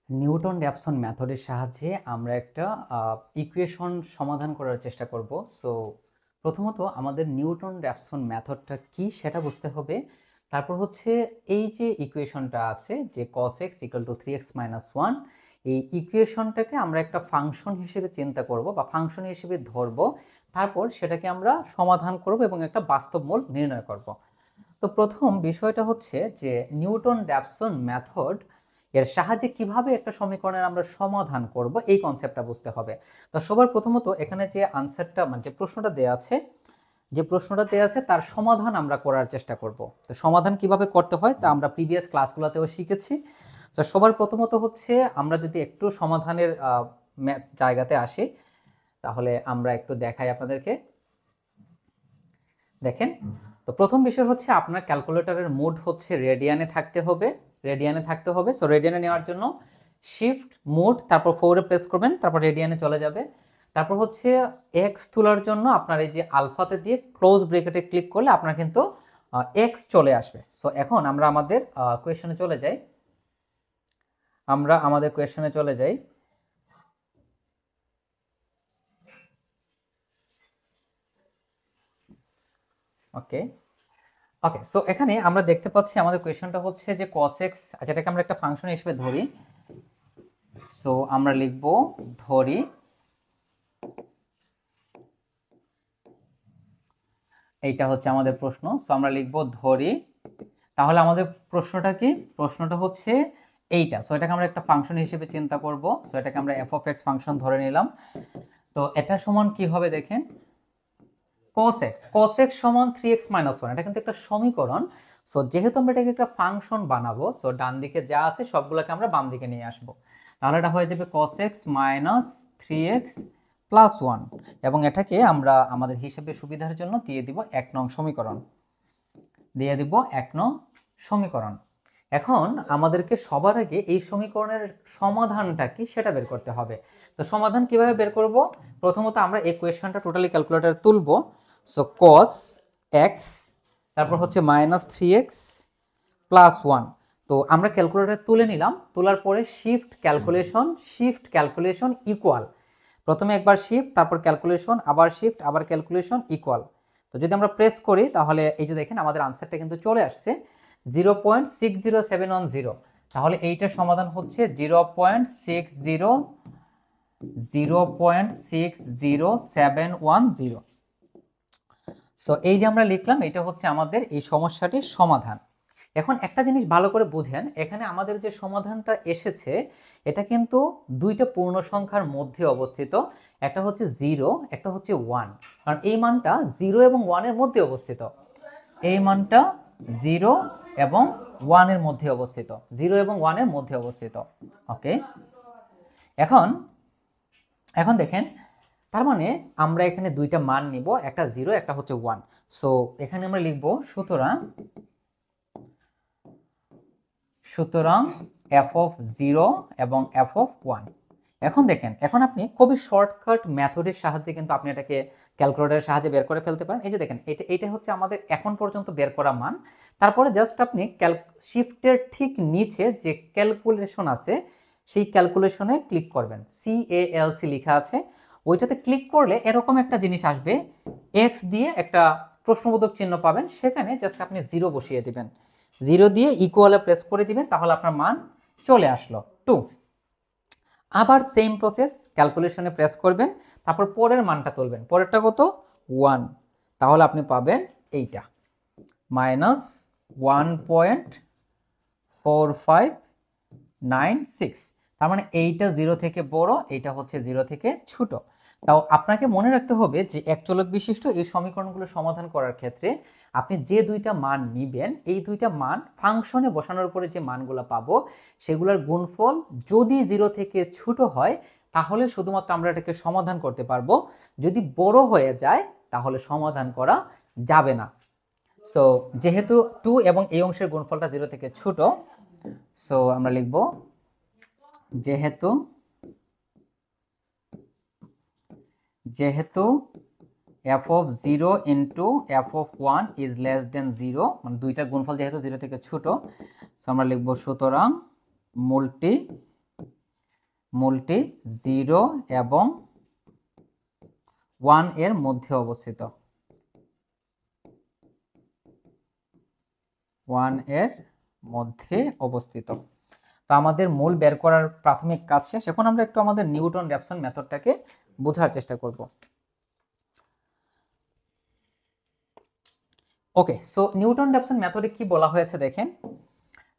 Newton Raphson মেথডের সাহায্যে আমরা একটা ইকুয়েশন সমাধান করার চেষ্টা করব। সো প্রথমত আমাদের নিউটন র্যাপসন মেথডটা কি সেটা বুঝতে হবে। তারপর হচ্ছে এই যে ইকুয়েশনটা আছে যে cos x = 3x - 1, এই ইকুয়েশনটাকে আমরা একটা ফাংশন হিসেবে চিন্তা করব বা ফাংশন হিসেবে ধরব। তারপর সেটাকে আমরা সমাধান করব এবং একটা বাস্তব মূল নির্ণয় করব। তো প্রথম বিষয়টা হচ্ছে যে নিউটন র্যাপসন মেথড এর সাহায্যে কিভাবে একটা সমীকরণের আমরা সমাধান করব এই কনসেপ্টটা বুঝতে হবে। তো সবার প্রথমত এখানে যে আনসারটা মানে যে প্রশ্নটা দেয়া আছে তার সমাধান আমরা করার চেষ্টা করব। তো সমাধান কিভাবে করতে হয় তা আমরা প্রিভিয়াস ক্লাসগুলোতেও শিখেছি। তো সবার প্রথমত হচ্ছে আমরা যদি একটু সমাধানের জায়গাতে আসি তাহলে আমরা একটু দেখাই আপনাদেরকে। দেখেন, তো প্রথম বিষয় হচ্ছে আপনার ক্যালকুলেটরের মোড হচ্ছে রেডিয়ানে থাকতে হবে। সো রেডিয়ানে নেওয়ার জন্য শিফট মোড তারপর 4 এ প্রেস করবেন, তারপর রেডিয়ানে চলে যাবে। তারপর হচ্ছে এক্স তোলার জন্য আপনার এই যে আলফাতে দিয়ে ক্লোজ ব্রেকেটে ক্লিক করলে আপনার কিন্তু এক্স চলে আসবে। সো এখন আমরা আমাদের কোয়েশনে চলে যাই। ওকে ওকে সো এখানে আমরা দেখতে পাচ্ছি আমাদের কোয়েশনটা হচ্ছে যে cos x, যেটাকে আমরা একটা ফাংশন হিসেবে ধরি। সো আমরা লিখব ধরি এইটা হচ্ছে আমাদের প্রশ্ন। সো আমরা লিখব ধরি, তাহলে আমাদের প্রশ্নটা কি? প্রশ্নটা হচ্ছে এইটা। সো এটাকে আমরা একটা ফাংশন হিসেবে চিন্তা করব। সো এটাকে আমরা f of x ফাংশন ধরে নিলাম। তো এটা সমান কি হবে দেখেন, cos x সমান 3x - 1। এটা কিন্তু একটা সমীকরণ। সো যেহেতু আমরা এটাকে একটা ফাংশন বানাবো, সো ডান দিকে যা আছে সবগুলোকে আমরা বাম দিকে নিয়ে আসবো। তাহলে এটা হয়ে যাবে cos x - 3x + 1 এবং এটাকে আমরা আমাদের হিসেবে সুবিধার জন্য দিয়ে দিব 1 নং সমীকরণ। এখন আমাদেরকে সবার আগে এই সমীকরণের সমাধানটা কি সেটা বের করতে হবে। তো সমাধান কিভাবে বের করব? প্রথমত আমরা এই কোয়েশ্চনটা টোটালি ক্যালকুলেটরে তুলব। সো cos x তারপর হচ্ছে -3x + 1। তো আমরা ক্যালকুলেটরে তুলে নিলাম, তোলার পরে শিফট ক্যালকুলেশন ইকুয়াল, প্রথমে একবার শিফট তারপর ক্যালকুলেশন আবার শিফট আবার ক্যালকুলেশন ইকুয়াল। তো যদি আমরা প্রেস করি তাহলে এই যে দেখেন আমাদের আনসারটা কিন্তু চলে আসছে 0.60710। তাহলে এইটার সমাধান হচ্ছে 0.60710। সো এই যে আমরা লিখলাম এটা হচ্ছে আমাদের এই সমস্যাটির সমাধান। এখন একটা জিনিস ভালো করে বুঝেন, এখানে আমাদের যে সমাধানটা এসেছে এটা কিন্তু দুইটা পূর্ণ সংখ্যার মধ্যে অবস্থিত। একটা হচ্ছে 0, একটা হচ্ছে 1। কারণ এই মানটা 0 এবং 1 এর মধ্যে অবস্থিত। এই মানটা 0 এবং 1 এর মধ্যে অবস্থিত, 0 এবং 1 এর মধ্যে অবস্থিত। ওকে, এখন দেখেন, তার মানে আমরা এখানে দুইটা মান নিব, একটা 0 একটা হচ্ছে 1। সো এখানে আমরা লিখব সুতরাং f of 0 এবং f of 1। এখন দেখেন, এখন আপনি খুবই শর্টকাট মেথডের সাহায্যে কিন্তু আপনি এটাকে ক্যালকুলেটরের সাহায্যে বের করে ফেলতে পারেন। এই যে দেখেন, এটা হচ্ছে আমাদের এখন পর্যন্ত বের করা মান। তারপরে জাস্ট আপনি শিফটের ঠিক নিচে যে ক্যালকুলেশন আছে সেই ক্যালকুলেশনে ক্লিক করবেন, CALC লেখা আছে, ওইটাতে ক্লিক করলে এরকম একটা জিনিস আসবে, এক্স দিয়ে একটা প্রশ্নবোধক চিহ্ন পাবেন, সেখানে জাস্ট আপনি 0 বসিয়ে দিবেন, 0 দিয়ে ইকুয়ালে প্রেস করে দিবেন, তাহলে আপনার মান চলে আসলো 2। আবার সেম প্রসেস, ক্যালকুলেশনে প্রেস করবেন, তারপর পরের মানটা তুলবেন, পরেরটা কত? 1। তাহলে আপনি পাবেন এইটা -1.4596। তার মানে এইটা 0 থেকে বড়, এইটা হচ্ছে 0 থেকে ছোট। তাও আপনাকে মনে রাখতে হবে যে এক চলক বিশিষ্ট এই সমীকরণগুলো সমাধান করার ক্ষেত্রে আপনি যে দুইটা মান নিবেন, এই দুইটা মান ফাংশনে বসানোর পরে যে মানগুলো পাবো সেগুলোর গুণফল যদি 0 থেকে ছোট হয় তাহলে শুধুমাত্র আমরা এটাকে সমাধান করতে পারবো, যদি বড় হয়ে যায় তাহলে সমাধান করা যাবে না। সো যেহেতু 2 এবং এই অংশের গুণফলটা 0 থেকে ছোট, সো আমরা লিখব যেহেতু f of 0 into f of 1 is less than 0, মানে দুইটার গুণফল যেহেতু 0 থেকে ছোট, সো আমরা লিখব সুতরাং মূলটি মূলটি 0 এবং 1 এর মধ্যে অবস্থিত, 1 এর মধ্যে অবস্থিত। তো আমাদের মূল বের করার প্রাথমিক কাজ শেষ। এখন আমরা একটু আমাদের নিউটন র্যাপসন মেথডটাকে বোঝার চেষ্টা করব। ওকে, সো নিউটন র্যাপসন মেথডে কি বলা হয়েছে দেখেন।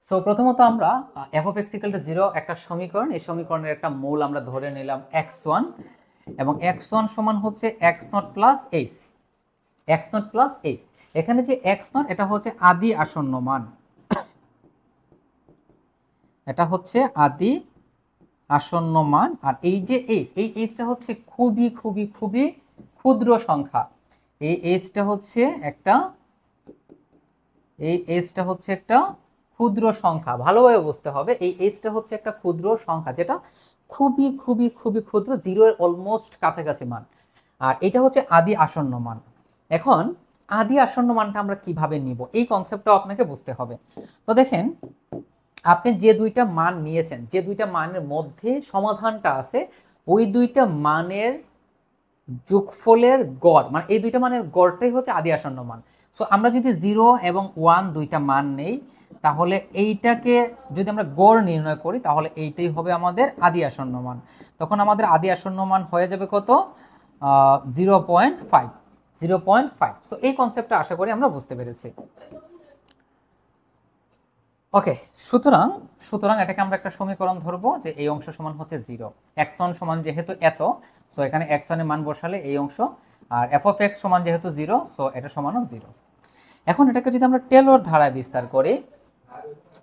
সো প্রথমত আমরা f of x equal to 0 একটা সমীকরণ, এই সমীকরণের একটা মূল আমরা ধরে নিলাম x1 এবং x1 সমান হচ্ছে x0 plus h, x0 plus h। এখানে যে x0 এটা হচ্ছে আদি আসন্ন মান, এটা হচ্ছে আদি আসন্ন মান। আর এই যে h, এই hটা হচ্ছে খুবই খুবই খুবই ক্ষুদ্র সংখ্যা। এই hটা হচ্ছে একটা, এই hটা হচ্ছে একটা ক্ষুদ্র সংখ্যা, ভালোভাবে বুঝতে হবে। এই hটা হচ্ছে একটা ক্ষুদ্র সংখ্যা যেটা খুবই খুবই খুবই ক্ষুদ্র, 0 এর অলমোস্ট কাছাকাছি মান। আর এটা হচ্ছে আদি আসন্ন মান। এখন আদি আসন্ন মানটা আমরা কিভাবে নিব, এই কনসেপ্টটাও আপনাকে বুঝতে হবে। তো দেখেন, আপনি যে দুইটা মান নিয়েছেন, যে দুইটা মানের মধ্যে সমাধানটা আছে, ওই দুইটা মানের যোগফলের গড়, মানে এই দুইটা মানের গড়টাই হচ্ছে আদি আসন্ন মান। সো আমরা যদি 0 এবং 1 দুইটা মান নেই, তাহলে এইটাকে যদি আমরা গড় নির্ণয় করি, তাহলে এইটাই হবে আমাদের আদি আসন্ন মান। তখন আমাদের আদি আসন্ন মান হয়ে যাবে কত? 0.5, 0.5। সো এই কনসেপ্টটা আশা করি আমরা বুঝতে পেরেছি। ওকে, সুতরাং সুতরাং এটাকে আমরা একটা সমীকরণ ধরবো যে এই অংশ সমান হচ্ছে 0, x1 সমান যেহেতু এত, সো এখানে x1 এর মান বসালে এই অংশ, আর f of x সমান যেহেতু 0, সো এটা সমানও 0। এখন এটাকে যদি আমরা টেলর ধারায় বিস্তার করি,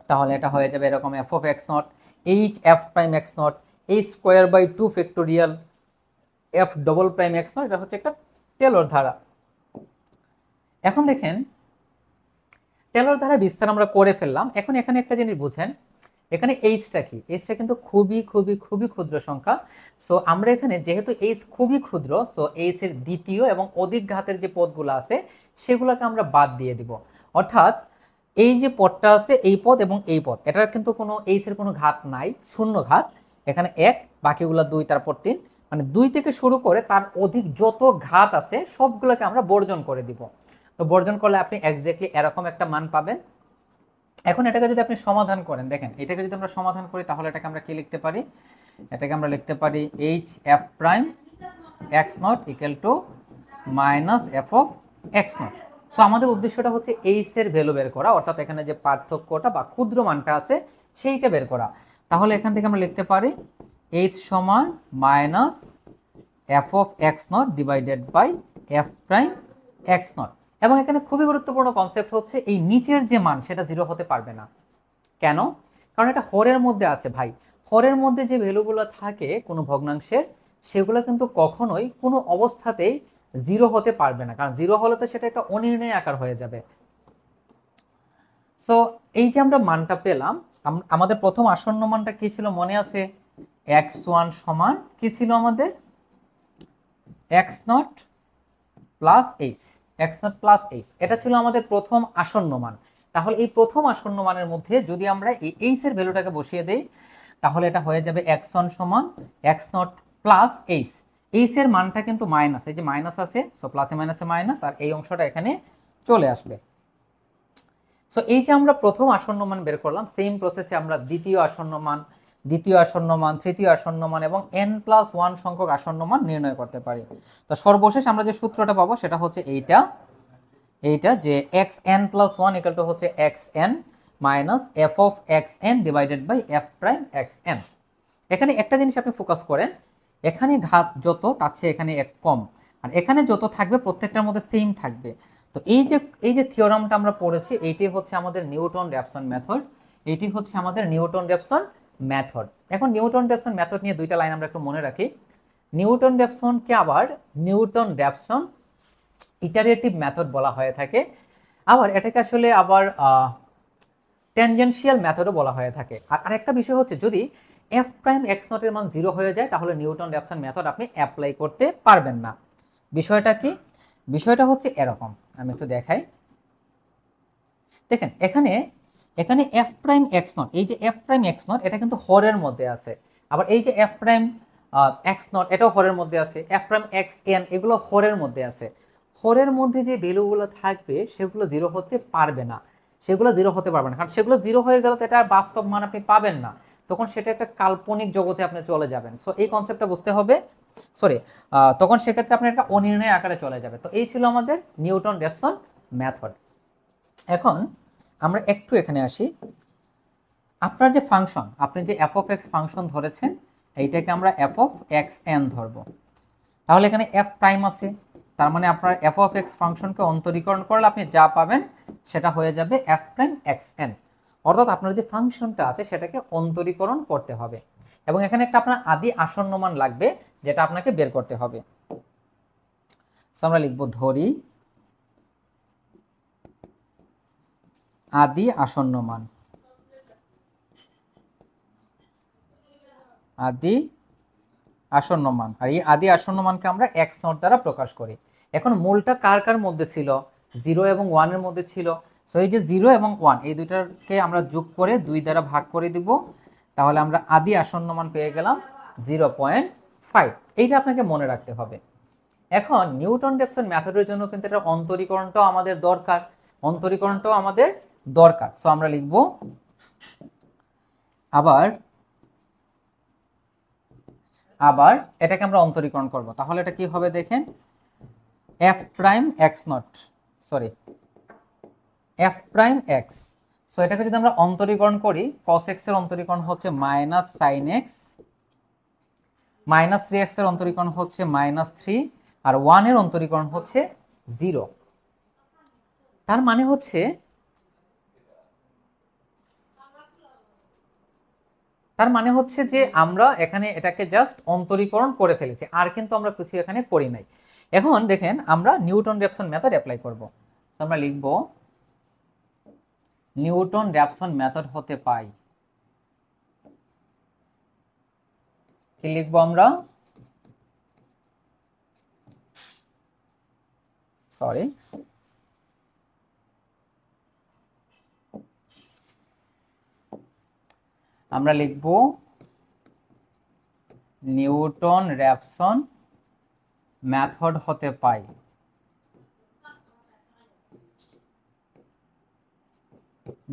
তাহলে এটা হয়ে যাবে এরকম f of x nought h f prime x nought h square by 2 factorial f double prime x nought. এটা হচ্ছে একটা টেলর ধারা। এখন দেখেন, টেলর ধারা বিস্তার আমরা করে ফেললাম। এখন এখানে একটা জিনিস বুঝেন, এখানে এইচটা কি, এইচটা কিন্তু খুবই খুবই খুবই ক্ষুদ্র সংখ্যা। সো আমরা এখানে যেহেতু এইচ খুবই ক্ষুদ্র, সো এইচ এর দ্বিতীয় এবং অধিক ঘাতের যে পদগুলো আছে সেগুলোকে আমরা বাদ দিয়ে দিব। অর্থাৎ এই যে পদটা আছে, এই পদ এবং এই পদ, এটার কিন্তু কোনো এইচ এর কোনো ঘাত নাই, শূন্য ঘাত। এখানে 1, বাকিগুলো 2, তারপর 3, মানে 2 থেকে শুরু করে তার অধিক যত ঘাত আছে সবগুলোকে আমরা বর্জন করে দিব। তো বর্জন করলে আপনি এক্স্যাক্টলি এরকম একটা মান পাবেন। এখন এটাকে যদি আপনি সমাধান করেন, দেখেন এটাকে যদি আমরা সমাধান করি, তাহলে এটাকে আমরা কি লিখতে পারি? এটাকে আমরা লিখতে পারি h f prime x not equal to minus f of x not. So আমাদের উদ্দেশ্যটা হচ্ছে h এর ভ্যালু বের করা, অর্থাৎ এখানে যে পার্থক্যটা বা ক্ষুদ্র মানটা আছে সেইটা বের করা। তাহলে এখান থেকে আমরা লিখতে পারি h সমান minus f of x nought divided by f prime x nought. এবং এখানে খুবই গুরুত্বপূর্ণ কনসেপ্ট হচ্ছে এই নিচের যে মান সেটা 0 হতে পারবে না। কেন? কারণ এটা হরের মধ্যে আছে ভাই। হরের মধ্যে যে ভ্যালুগুলো থাকে কোনো ভগ্নাংশের, সেগুলো কিন্তু কখনোই কোনো অবস্থাতেই 0 হতে পারবে না, কারণ 0 হলে তো সেটা একটা অনির্ণয় আকার হয়ে যাবে। সো এই যে আমরা মানটা পেলাম, আমাদের প্রথম আসন্ন মানটা কি ছিল মনে আছে? x1 সমান কি ছিল আমাদের? x0 plus h, x0 plus h, এটা ছিল আমাদের প্রথম আসন্ন মান। তাহলে এই প্রথম আসন্ন মানের মধ্যে যদি আমরা এই h এর ভ্যালুটাকে বসিয়ে দেই, তাহলে এটা হয়ে যাবে x1 সমান x0 প্লাস h। h এর মানটা কিন্তু মাইনাস, এই যে মাইনাস আছে, সো প্লাসে মাইনাসে মাইনাস, আর এই অংশটা এখানে চলে আসবে। সো এই যে আমরা প্রথম আসন্ন মান বের করলাম, সেম প্রসেসে আমরা দ্বিতীয় আসন্ন মান, দ্বিতীয় আসন্ন মান, তৃতীয় আসন্ন মান এবং n+1 সংখ্যক আসন্ন মান নির্ণয় করতে পারি। তো সর্বশেষ আমরা যে সূত্রটা পাবো সেটা হচ্ছে এইটা যে xn+1 ইকুয়াল টু হচ্ছে xn minus f of xn divided by f prime xn। এখানে একটা জিনিস আপনি ফোকাস করেন, এখানে ঘাত যত তার চেয়ে এখানে এক কম, আর এখানে যত থাকবে প্রত্যেকটার মধ্যে সেম থাকবে। তো এই যে থিওরামটা আমরা পড়েছি, এইটি হচ্ছে আমাদের নিউটন র্যাপসন মেথড, এইটি হচ্ছে আমাদের নিউটন র্যাপসন মেথড। এখন নিউটন র্যাপসন মেথড নিয়ে দুইটা লাইন আমরা একটু মনে রাখি। নিউটন র্যাপসনকে আবার নিউটন র্যাপসন ইটারেটিভ মেথড বলা হয়ে থাকে, আবার এটাকে আসলে আবার ট্যানজেনশিয়াল মেথডও বলা হয়ে থাকে। আর আরেকটা বিষয় হচ্ছে, যদি f প্রাইম x নট এর মান 0 হয়ে যায়, তাহলে নিউটন র্যাপসন মেথড আপনি অ্যাপ্লাই করতে পারবেন না। বিষয়টা কি? বিষয়টা হচ্ছে এরকম, আমি একটু দেখাই। দেখেন এখানে f প্রাইম x নট, এই যে f প্রাইম x নট, এটা কিন্তু হরের মধ্যে আছে। আবার এই যে এফ প্রাইম এক্স নট এটাও হরের মধ্যে আছে, এফ প্রাইম এক্স এন এগুলো হরের মধ্যে আছে। হরের মধ্যে যে ভ্যালুগুলো থাকবে সেগুলো জিরো হতে পারবে না, সেগুলো জিরো হতে পারবে না, কারণ সেগুলো জিরো হয়ে গেলে তো এটা বাস্তব মান আপনি পাবেন না, তখন সেটা একটা কাল্পনিক জগতে আপনি চলে যাবেন। সো এই কনসেপ্টটা বুঝতে হবে। সরি, তখন সেক্ষেত্রে আপনার একটা অনির্ণয় আকারে চলে যাবে। তো এই ছিল আমাদের নিউটন রেফসন মেথড। এখন আমরা একটু এখানে আসি। আপনার যে ফাংশন, আপনি যে এফ অফ এক্স ফাংশন ধরেছেন, এইটাকে আমরা এফ অফ এক্স এন ধরবো। তাহলে এখানে এফ প্রাইম আছে, তার মানে আপনার এফ অফ এক্স ফাংশনকে অন্তরীকরণ করলে আপনি যা পাবেন সেটা হয়ে যাবে এফ প্রাইম এক্স এন। অর্থাৎ আপনার যে ফাংশনটা আছে সেটাকে অন্তরীকরণ করতে হবে, এবং এখানে একটা আপনার আদি আসন্ন মান লাগবে যেটা আপনাকে বের করতে হবে। সো আমরা লিখবো ধরি আদি আসন্ন মান, আদি আসন্ন মান, আর এই আদি আসন্ন মানকে আমরা এক্স নট দ্বারা প্রকাশ করি। এখন মূলটা কার কার মধ্যে ছিল? 0 এবং 1 এর মধ্যে ছিল। সো এই যে 0 এবং 1 এই দুইটাকে আমরা যোগ করে 2 দ্বারা ভাগ করে দিব, তাহলে আমরা আদি আসন্ন মান পেয়ে গেলাম 0.5। এইটা আপনাকে মনে রাখতে হবে। এখন নিউটন রেফসন মেথডের জন্য কিন্তু এটা অন্তরীকরণটাও আমাদের দরকার, অন্তরীকরণটাও আমাদের দরকার। সো আমরা লিখব আবার এটাকে আমরা অন্তরীকরণ করব। তাহলে এটা কি হবে দেখেন, F prime x not, sorry F prime x. So এটাকে যদি আমরা অন্তরীকরণ করি, কস এক্স এর অন্তরীকরণ হচ্ছে minus sine x, minus 3x এর অন্তরীকরণ হচ্ছে -3, আর 1 এর অন্তরীকরণ হচ্ছে 0। তার মানে হচ্ছে যে আমরা এখানে এটাকে জাস্ট অন্তরীকরণ করে ফেলেছি, আর কিন্তু আমরা কিছু এখানে করি নাই। এখন দেখেন আমরা নিউটন রেফসন মেথড অ্যাপ্লাই করব। আমরা লিখব নিউটন রেফসন মেথড হতে পাই, কি লিখবো আমরা, সরি আমরা লিখব নিউটন রেফসন মেথড হতে পাই।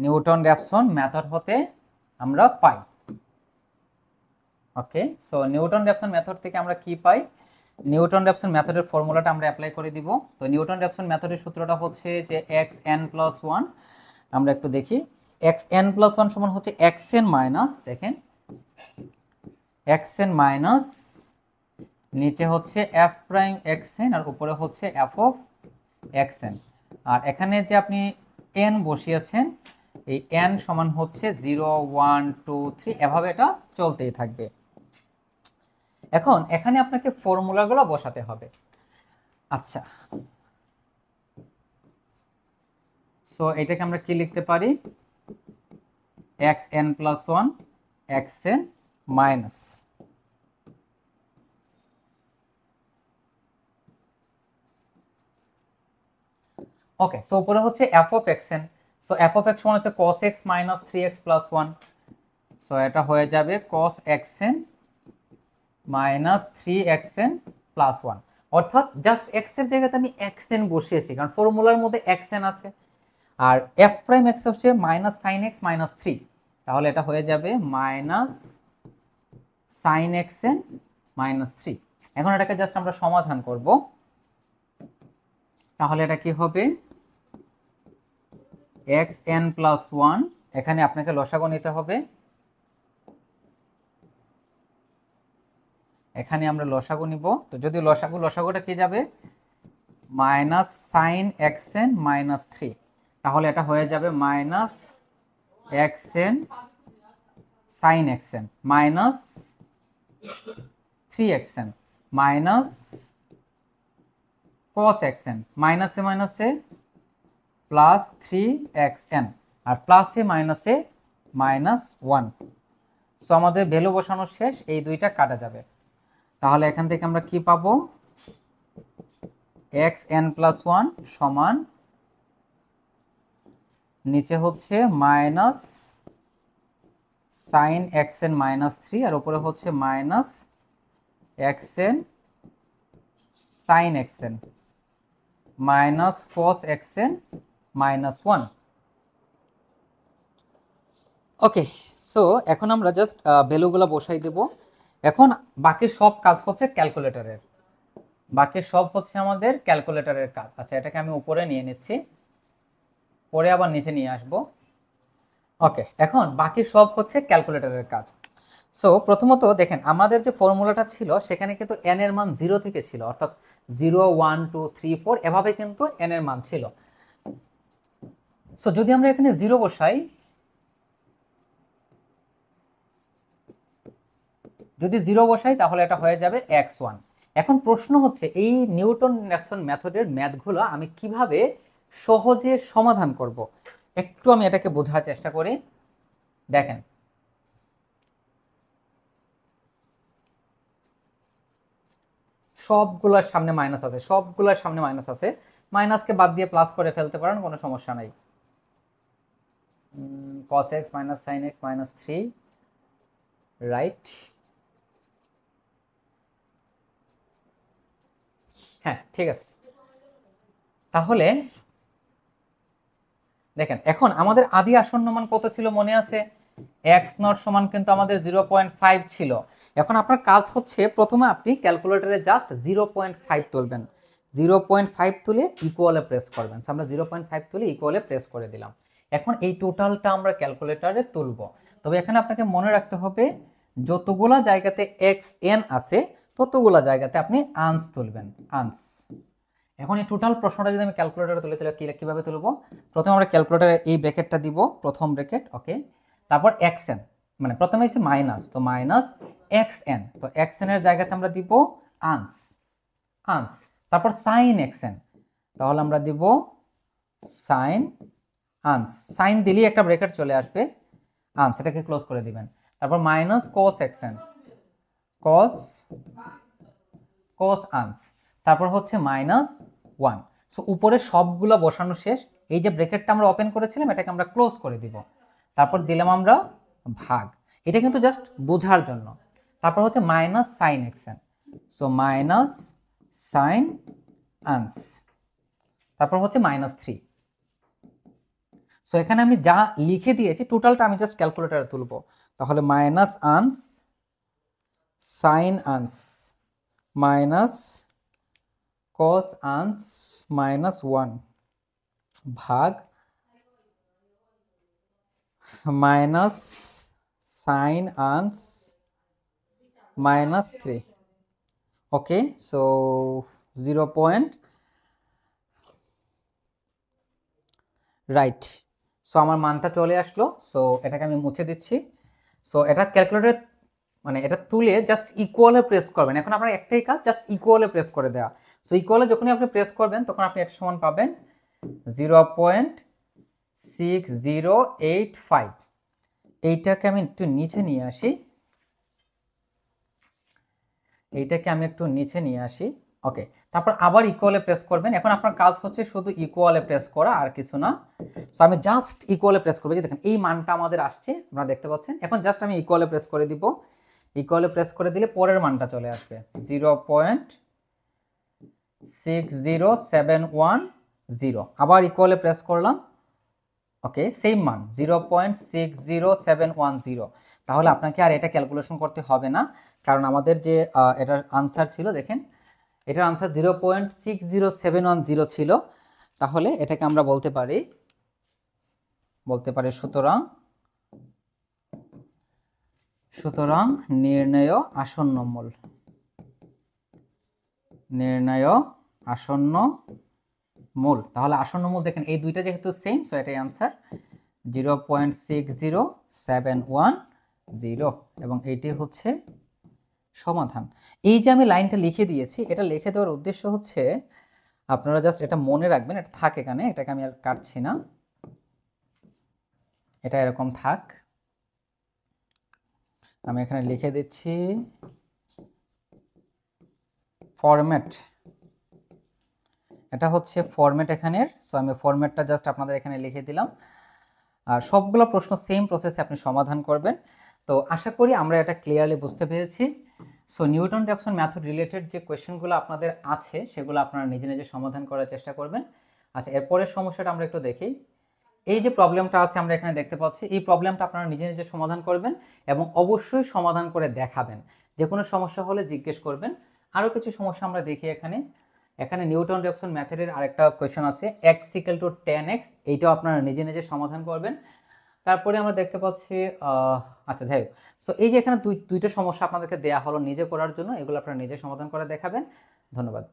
নিউটন রেফসন মেথড হতে আমরা পাই। ওকে, সো নিউটন রেফসন মেথড থেকে আমরা কি পাই? নিউটন রেফসন মেথডের ফর্মুলাটা আমরা অ্যাপ্লাই করে দিব। তো নিউটন রেফসন মেথডের সূত্রটা হচ্ছে যে এক্স এন প্লাস 1, আমরা একটু দেখি, এক্স এন প্লাস 1 সমান হচ্ছে এক্স এন মাইনাস, দেখেন এক্স এন মাইনাস নিচে হচ্ছে এফ প্রাইম এক্স এন, আর উপরে হচ্ছে এফ অফ এক্স এন। আর এখানে যে আপনি এন বসিয়েছেন, এই এন সমান হচ্ছে 0 1 2 3, এভাবে এটা চলতেই থাকবে। এখন এখানে আপনাকে ফর্মুলাগুলো বসাতে হবে। আচ্ছা, সো এটাকে আমরা কি লিখতে পারি, x n plus 1 x n minus, okay, so উপরে হচ্ছে f of x n. So f of x সমান হচ্ছে cos x minus 3x plus 1। So এটা হয়ে যাবে cos xn minus 3xn plus 1। অর্থাৎ জাস্ট এক্স এর জায়গাতে আমি xn বসিয়েছি, কারণ ফর্মুলার মধ্যে xn আছে, আর এফ প্রাইম এক্স হচ্ছে মাইনাস সাইন এক্স মাইনাস 3, তাহলে এটা হয়ে যাবে মাইনাস সাইন xn মাইনাস 3। এখন এটাকে জাস্ট আমরা সমাধান করব, তাহলে এটা কি হবে, xn প্লাস 1, এখানে আপনাকে লসাগু নিতে হবে, এখানে আমরা লসাগু নিব। তো যদি লসাগুটা কি যাবে, মাইনাস সাইন xn মাইনাস 3, তাহলে এটা হয়ে যাবে minus xn sine xn minus 3xn minus cos xn, মাইনাসে মাইনাসে প্লাস 3xn, আর প্লাসে মাইনাসে মাইনাস 1। সো আমাদের ভ্যালু বসানো শেষ, এই দুইটা কাটা যাবে। তাহলে এখান থেকে আমরা কি পাবো, xn প্লাস 1 সমান নিচে হচ্ছে minus sine x n minus 3 আর উপরে হচ্ছে minus x n sine x n minus cos x n minus 1। Okay, so এখন আমরা জাস্ট ভ্যালুগুলো বসাই দেব। এখন বাকি সব কাজ হচ্ছে ক্যালকুলেটরের, বাকি সব হচ্ছে আমাদের ক্যালকুলেটরের কাজ। আচ্ছা, এটাকে আমি উপরে নিয়ে নিচ্ছি, পরে আবার নিচে নিয়ে আসব। ওকে, এখন বাকি সব হচ্ছে ক্যালকুলেটরের কাজ। সো প্রথমত দেখেন, আমাদের যে ফর্মুলাটা ছিল সেখানে কিন্তু এন এর মান 0 থেকে ছিল, অর্থাৎ 0 1 2 3 4 এভাবে কিন্তু এন এর মান ছিল। সো যদি আমরা এখানে 0 বসাই, যদি 0 বসাই তাহলে এটা হয়ে যাবে x1। এখন প্রশ্ন হচ্ছে এই নিউটন র্যাফসন মেথডের ম্যাথগুলো আমি কিভাবে সহজে সমাধান করব। একটু আমি এটাকে বোঝার চেষ্টা করি। দেখেন, সবগুলোর সামনে মাইনাস আছে, সবগুলোর সামনে মাইনাস আছে, মাইনাসকে বাদ দিয়ে প্লাস করে ফেলতে পারেন, কোনো সমস্যা নাই। cos x minus sin x minus 3, right? হ্যাঁ, ঠিক আছে। তাহলে দেখেন, এখন আমাদের আদি আসন্ন মান কত ছিল মনে আছে? x0 সমান কিন্তু আমাদের 0.5 ছিল। এখন আপনার কাজ হচ্ছে প্রথমে আপনি ক্যালকুলেটরে জাস্ট 0.5 তুলবেন, 0.5 তুলে ইকুয়ালে প্রেস করবেন। আমরা 0.5 তুলে ইকুয়ালে প্রেস করে দিলাম। এখন এই টোটালটা আমরা ক্যালকুলেটরে তুলব। তবে এখানে আপনাকে মনে রাখতে হবে, যতগুলা জায়গাতে xn আছে ততগুলা জায়গাতে আপনি আনস তুলবেন, আনস। এখন এই টোটাল প্রশ্নটা যদি আমি ক্যালকুলেটরে তুলে তাহলে কীভাবে তুলব? প্রথমে আমরা ক্যালকুলেটরে এই ব্র্যাকেটটা দিব, প্রথম ব্র্যাকেট, ওকে। তারপর xn, মানে প্রথমে হচ্ছে মাইনাস, তো মাইনাস xn, তো xn এর জায়গাতে আমরা দিব আনস, আনস। তারপর সাইন xn, তাহলে আমরা দিব সাইন আনস, সাইন দিলেই একটা ব্র্যাকেট চলে আসবে, আনস, এটাকে ক্লোজ করে দিবেন। তারপর minus cos xn, cos cos আনস, তারপর হচ্ছে মাইনাস 1। সো উপরে সবগুলো বসানো শেষ। এই যে ব্র্যাকেটটা আমরা ওপেন করেছিলাম এটাকে আমরা ক্লোজ করে দিব। তারপর দিলাম আমরা ভাগ, এটা কিন্তু জাস্ট বোঝার জন্য। তারপর হচ্ছে minus sine x n, so minus sine ans, তারপর হচ্ছে মাইনাস 3। সো এখানে আমি যা লিখে দিয়েছি টোটালটা আমি জাস্ট ক্যালকুলেটরে তুলব। তাহলে minus ans sine ans minus cos ans minus 1 ভাগ minus sine ans minus 3। Okay, so 0 point, right. So আমার মানটা চলে আসলো। সো এটাকে আমি মুছে দিচ্ছি। সো এটা ক্যালকুলেটরে মানে এটা তুলে জাস্ট ইকুয়ালে প্রেস করবেন। এখন আপনার একটাই কাজ, জাস্ট ইকুয়ালে প্রেস করে দেওয়া। সো ইকুয়ালে যখনই আপনি প্রেস করবেন তখন আপনি এটা সমান পাবেন 0.6085। এইটাকে আমি একটু নিচে নিয়ে আসি, এইটাকে আমি একটু নিচে নিয়ে আসি, ওকে। তারপর আবার ইকুয়ালে প্রেস করবেন। এখন আপনার কাজ হচ্ছে শুধু ইকুয়ালে প্রেস করা, আর কিছু না। সো আমি জাস্ট ইকুয়ালে প্রেস করবো, যে দেখেন এই মানটা আমাদের আসছে, আপনারা দেখতে পাচ্ছেন। এখন জাস্ট আমি ইকুয়ালে প্রেস করে দিব, ইকুয়ালে প্রেস করে দিলে পরের মানটা চলে আসবে 0.60710। আবার ইকুয়ালে প্রেস করলাম, ওকে, সেম মান 0.60710। তাহলে আপনাকে আর এটা ক্যালকুলেশন করতে হবে না, কারণ আমাদের যে এটার আনসার ছিল, দেখেন এটার আনসার 0.60710 ছিল। তাহলে এটাকে আমরা বলতে পারি সুতরাং নির্ণেয় আসন্ন মূল, নির্ণেয় আসন্ন মূল। তাহলে আসন্ন মূল দেখেন এই দুইটা যেহেতু সেম, সো এটাই আনসার 0.60710, এবং এইটি হচ্ছে সমাধান। এই যে আমি লাইনটা লিখে দিয়েছি, এটা লিখে দেওয়ার উদ্দেশ্য হচ্ছে আপনারা জাস্ট এটা মনে রাখবেন, এটা থাক এখানে, এটাকে আমি আর কাটছি না, এটা এরকম থাক। আমি এখানে লিখে দিচ্ছি ফরম্যাট, এটা হচ্ছে ফরম্যাট এখানের। সো আমি ফরম্যাটটা জাস্ট আপনাদের এখানে লিখে দিলাম। আর সবগুলো প্রশ্ন সেম প্রসেসে আপনি সমাধান করবেন। তো আশা করি আমরা এটা ক্লিয়ারলি বুঝতে পেরেছি। So Newton Raphson method related যে কোয়েশ্চেনগুলো আপনাদের আছে সেগুলো আপনারা নিজে নিজে সমাধান করার চেষ্টা করবেন। আচ্ছা, এরপরের সমস্যাটা আমরা একটু দেখি। এই যে প্রবলেমটা আছে আমরা এখানে দেখতে পাচ্ছি, এই প্রবলেমটা আপনারা নিজে নিজে সমাধান করবেন এবং অবশ্যই সমাধান করে দেখাবেন। যে কোনো সমস্যা হলে জিজ্ঞেস করবেন। আরও কিছু সমস্যা আমরা দেখি এখানে। এখানে নিউটন র্যাপসন মেথডের আরেকটা কোয়েশ্চেন আছে, x = 10x, এইটাও আপনারা নিজে নিজে সমাধান করবেন। তারপরে আমরা দেখতে পাচ্ছি আচ্ছা যাই হোক, সো এই যে এখানে দুইটা সমস্যা আপনাদেরকে দেওয়া হলো নিজে করার জন্য, এগুলো আপনারা নিজে সমাধান করে দেখাবেন। ধন্যবাদ।